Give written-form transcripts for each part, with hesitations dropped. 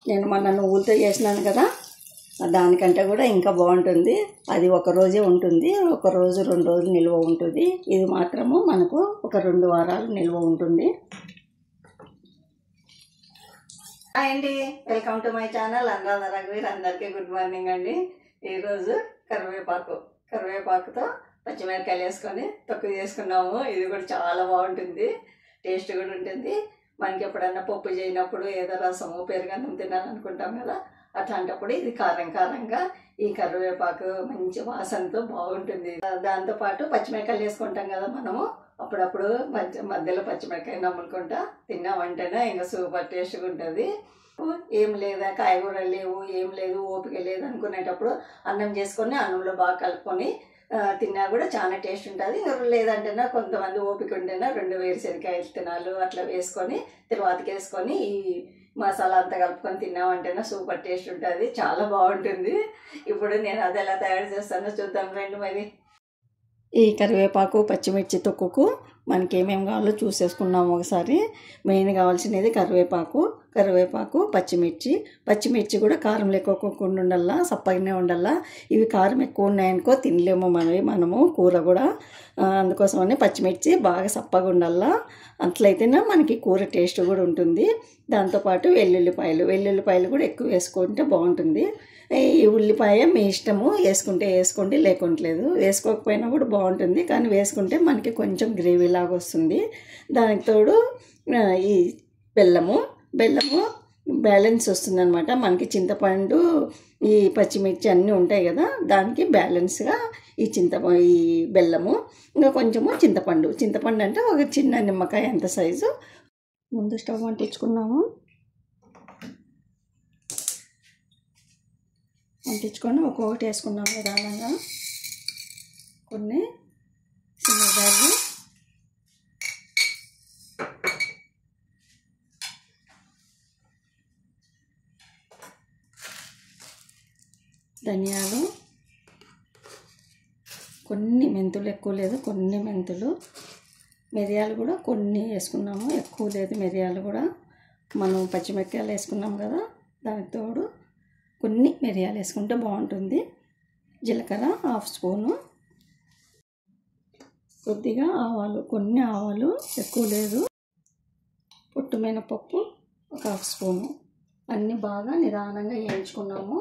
నేను మొన్న నువ్వులతో చేసినాను కదా, దానికంటే కూడా ఇంకా బాగుంటుంది. అది ఒక రోజే ఉంటుంది, ఒక రోజు 2 రోజులు నిల్వ ఉంటుంది. ఇది మాత్రము మనకు ఒక 2 వారాలు నిల్వ ఉంటుంది. హాయ్ అండి, welcome to my channel Anuradha రఘువీర్. అందరికీ గుడ్ మార్నింగ్ అండి. ఈరోజు కరివేపాకుతో పచ్చిమిరపకాయలు వేసుకొని తొక్కు చేసుకున్నాము. ఇది కూడా చాలా బాగుంటుంది, టేస్ట్ కూడా ఉంటుంది. మనకి ఎప్పుడన్నా పప్పు చేయనప్పుడు ఏదో రసము పెరుగన్నం తినాలనుకుంటాం కదా, అట్లాంటప్పుడు ఇది కారంగా ఈ కరివేపాకు మంచి వాసనతో బాగుంటుంది. దాంతోపాటు పచ్చిమిరపకాయలు వేసుకుంటాం కదా మనము, అప్పుడప్పుడు మధ్యలో పచ్చిమిరపకాయ నమ్ముకుంటా తిన్నామంటేనే ఇంకా సూపర్ టేస్ట్గా ఉంటుంది. ఏం లేదా, కాయగూరలు లేవు, ఏం లేదు, ఓపిక లేదు అనుకునేటప్పుడు అన్నం చేసుకొని అన్నంలో బాగా కలుపుకొని తిన్నా కూడా చాలా టేస్ట్ ఉంటుంది. లేదంటేనా కొంతమంది ఓపిక ఉంటేనా 2 వేరుశనగకాయ విత్తనాలు అట్లా వేసుకొని తర్వాతకి వేసుకొని ఈ మసాలా అంతా కలుపుకొని తిన్నామంటేనా సూపర్ టేస్ట్ ఉంటుంది, చాలా బాగుంటుంది. ఇప్పుడు నేను అది ఎలా తయారు చేస్తానో చూద్దాం రండి. మరి ఈ కరివేపాకు పచ్చిమిర్చి తొక్కుకు మనకి ఏమేమి కావాలో చూసేసుకున్నాము ఒకసారి. మెయిన్ కావాల్సినది కరివేపాకు పచ్చిమిర్చి కూడా కారం లేకోకుండా ఉండాలా, సప్పగానే ఉండాలా. ఇవి కారం ఎక్కువ ఉన్నాయనుకో తినలేము మనము కూర కూడా. అందుకోసమని పచ్చిమిర్చి బాగా సప్పగా ఉండాలా, అట్లయితేనే మనకి కూర టేస్ట్ కూడా ఉంటుంది. దాంతోపాటు వెల్లుల్లిపాయలు కూడా ఎక్కువ వేసుకుంటే బాగుంటుంది. ఈ ఉల్లిపాయ మీ ఇష్టము, వేసుకుంటే వేసుకోండి, లేకుంటలేదు. వేసుకోకపోయినా కూడా బాగుంటుంది, కానీ వేసుకుంటే మనకి కొంచెం గ్రేవీ లాగా వస్తుంది. దానికి తోడు ఈ బెల్లము బ్యాలెన్స్ వస్తుంది అనమాట. మనకి చింతపండు ఈ పచ్చిమిర్చి అన్నీ ఉంటాయి కదా, దానికి బ్యాలెన్స్గా ఈ బెల్లము, ఇంకా కొంచెము చింతపండు అంటే ఒక చిన్న నిమ్మకాయ అంత సైజు. ముందు స్టవ్ అంటించుకొని ఒక్కొక్కటి వేసుకున్నాము నిదానంగా. కొన్ని శనగలు, ధనియాలు, కొన్ని మెంతులు, ఎక్కువ లేదు కొన్ని మెంతులు, మిరియాలు కూడా కొన్ని వేసుకున్నాము, ఎక్కువ లేదు మిరియాలు కూడా. మనం పచ్చిమిరపకాయలు వేసుకున్నాం కదా, దానికి తోడు కొన్ని మిరియాలు వేసుకుంటే బాగుంటుంది. జీలకర్ర 1/2 స్పూను, కొద్దిగా ఆవాలు, కొన్ని ఆవాలు, ఎక్కువ లేదు. పొట్టు మినపప్పు 1/2 స్పూను. అన్నీ బాగా నిదానంగా వేయించుకున్నాము.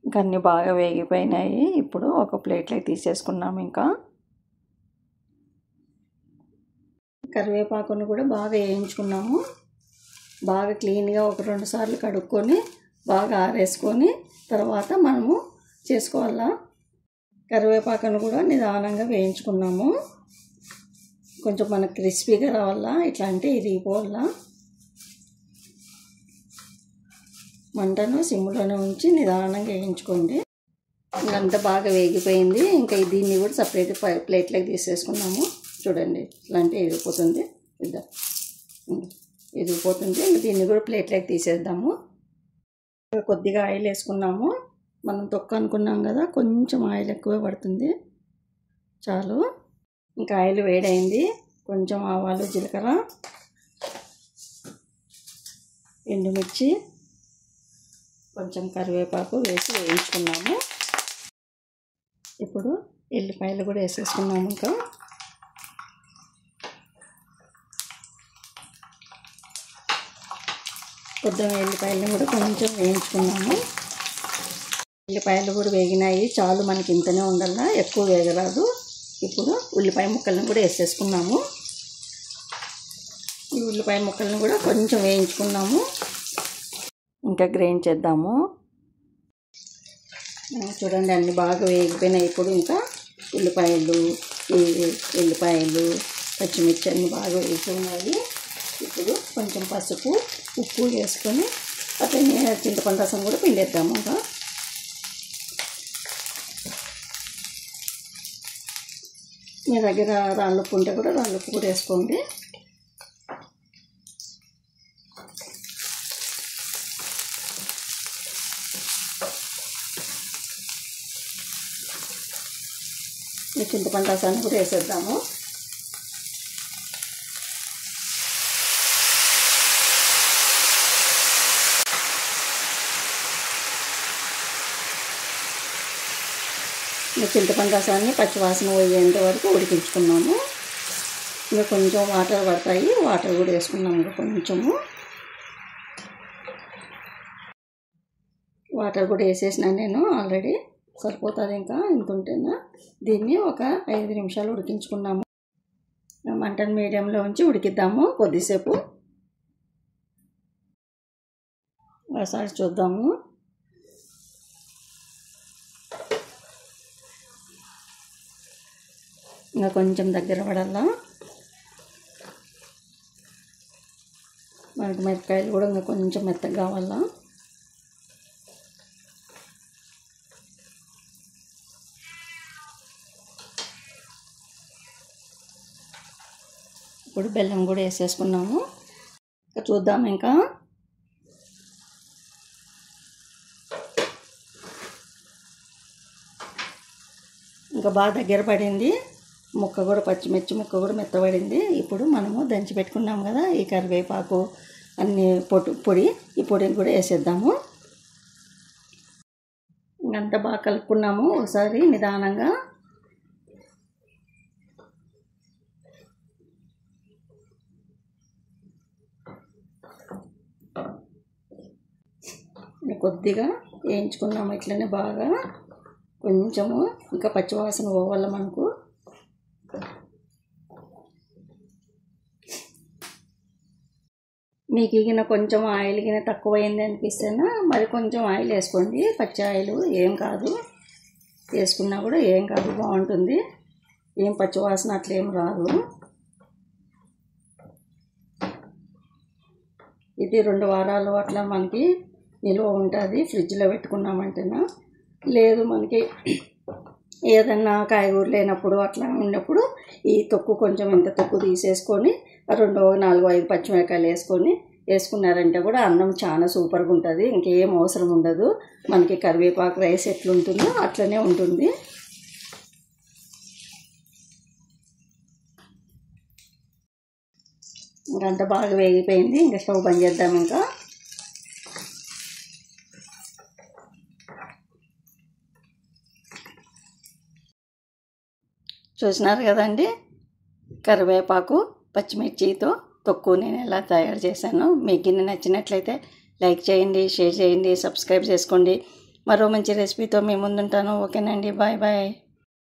ఇంకా అన్నీ బాగా వేగిపోయినాయి. ఇప్పుడు ఒక ప్లేట్లోకి తీసేసుకున్నాము. ఇంకా కరివేపాకును కూడా బాగా వేయించుకున్నాము. బాగా క్లీన్గా ఒక 2 సార్లు కడుక్కొని బాగా ఆరేసుకొని తర్వాత మనము చేసుకోవాలా. కరివేపాకును కూడా నిదానంగా వేయించుకున్నాము. కొంచెం మనకు క్రిస్పీగా రావాలా, ఇట్లా అంటే ఇరిగిపోవాలా. మంటను సిమ్లోనే ఉంచి నిదానంగా వేయించుకోండి. ఇంకంతా బాగా వేగిపోయింది. ఇంకా దీన్ని కూడా సపరేట్ ప్లేట్లోకి తీసేసుకున్నాము. చూడండి, ఇలాంటి ఇరిగిపోతుంది, ఇరిగిపోతుంది. దీన్ని కూడా ప్లేట్లోకి తీసేద్దాము. కొద్దిగా ఆయిల్ వేసుకున్నాము. మనం తొక్క అనుకున్నాం కదా, కొంచెం ఆయిల్ ఎక్కువే పడుతుంది, చాలు. ఇంకా ఆయిల్ వేడైంది. కొంచెం ఆవాలు, జీలకర్ర, ఎండుమిర్చి, కొంచెం కరివేపాకు వేసి వేయించుకున్నాము. ఇప్పుడు ఎల్లిపాయలు కూడా వేసేసుకున్నాము. ఇంకా కొద్దిగా ఎల్లిపాయలను కూడా కొంచెం వేయించుకున్నాము. ఎల్లిపాయలు కూడా వేగినాయి, చాలు, మనకి ఇంతనే ఉండాలా, ఎక్కువ వేగరాదు. ఇప్పుడు ఉల్లిపాయ ముక్కలను కూడా వేసేసుకున్నాము. ఈ ఉల్లిపాయ ముక్కలను కూడా కొంచెం వేయించుకున్నాము. ఇంకా గ్రైండ్ చేద్దాము. చూడండి, అన్నీ బాగా వేగిపోయినాయి. ఇప్పుడు ఇంకా ఎల్లిపాయలు, పచ్చిమిర్చి అన్నీ బాగా వేగిపోయినాయి. ఇప్పుడు కొంచెం పసుపు, ఉప్పు వేసుకొని అట్లనే చింతపండు రసం కూడా పిండేద్దాము. ఇంకా మీ దగ్గర రాళ్ళుప్పు ఉంటే కూడా రాళ్ళుప్పు కూడా వేసుకోండి. చింతపండు రసాన్ని కూడా వేసేద్దాము. చింతపండు రసాన్ని పచ్చివాసన పోయేంత వరకు ఉడికించుకున్నాము. ఇంకా కొంచెం వాటర్ పడతాయి, వాటర్ కూడా వేసుకున్నాము. ఇంకా కొంచెము వాటర్ కూడా వేసేసినా నేను ఆల్రెడీ, సరిపోతుంది. ఇంకా ఇంత ఉంటేనా దీన్ని ఒక 5 నిమిషాలు ఉడికించుకున్నాము. మంటను మీడియంలో ఉంచి ఉడికిద్దాము కొద్దిసేపు. ఒకసారి చూద్దాము. ఇంకా కొంచెం దగ్గర పడాలా. మనకి మిరపకాయలు కూడా ఇంకా కొంచెం మెత్తగా కావాలా. ఇప్పుడు బెల్లం కూడా వేసేసుకున్నాము. ఇంకా చూద్దాం. ఇంకా బాగా దగ్గర పడింది. ముక్క కూడా పచ్చిమిర్చి ముక్క కూడా మెత్తబడింది. ఇప్పుడు మనము దంచి పెట్టుకున్నాం కదా ఈ కరివేపాకు అన్ని పొడి, ఈ పొడిని కూడా వేసేద్దాము. ఇంకంతా బాగా కలుపుకున్నాము. ఒకసారి నిదానంగా కొద్దిగా వేయించుకున్నాము. ఇట్లనే బాగా కొంచెము ఇంకా పచ్చివాసన పోవాల మనకు. మీకు ఇగిన కొంచెం ఆయిల్ గిన తక్కువైంది అనిపిస్తేనా మరి కొంచెం ఆయిల్ వేసుకోండి. పచ్చి ఆయిల్ ఏం కాదు, వేసుకున్నా కూడా ఏం కాదు, బాగుంటుంది. ఏం పచ్చివాసన అట్లా ఏం రాదు. ఇది 2 వారాలు అట్లా మనకి నిల్వ ఉంటుంది ఫ్రిడ్జ్లో పెట్టుకున్నామంటేనా. లేదు మనకి ఏదన్నా కాయగూరలు లేనప్పుడు అట్లా ఉన్నప్పుడు ఈ తొక్కు కొంచెం ఇంత తొక్కు తీసేసుకొని 2, 4, 5 పచ్చిమిరపకాయలు వేసుకున్నారంటే కూడా అన్నం చాలా సూపర్గా ఉంటుంది. ఇంకేం అవసరం ఉండదు. మనకి కరివేపాకు రైస్ ఎట్లుంటుందో అట్లనే ఉంటుంది. ఇంకంతా బాగా వేగిపోయింది. ఇంకా స్టవ్ బంద్ చేద్దాం. ఇంకా చూసినారు కదండి, కరివేపాకు పచ్చిమిర్చితో తొక్కు నేను ఎలా తయారు చేశాను. మీకు గిన్నె నచ్చినట్లయితే లైక్ చేయండి, షేర్ చేయండి, సబ్స్క్రైబ్ చేసుకోండి. మరో మంచి రెసిపీతో మీ ముందుంటాను. ఓకేనండి, బాయ్ బాయ్.